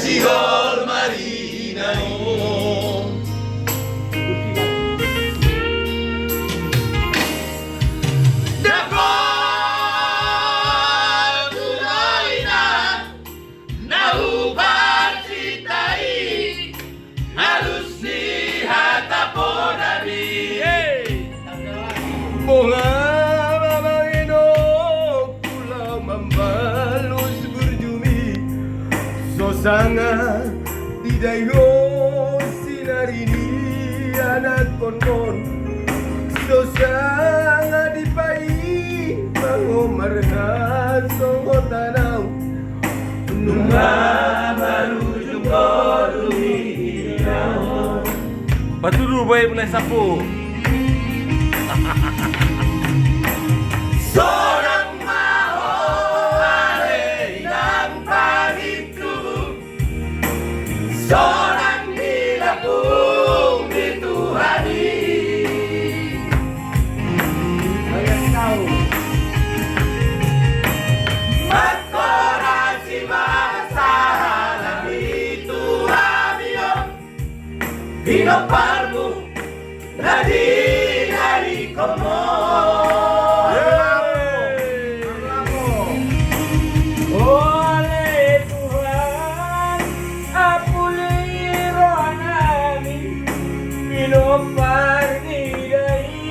Sigol Marina dapat tunay na naubad si Tai halus ni hatapo nabi Bunga mamanginog pulang membalus berjumi Sosanga di dayo sinarini anak kon-kon Sosanga di pai mangomarhan songo tanaw Nunga baru jumpa luminaw Paturu boy mulai sapu. Seorang mahal yang panitu seorang dilapung dituhani Makorasi masalah itu hamil Hinopa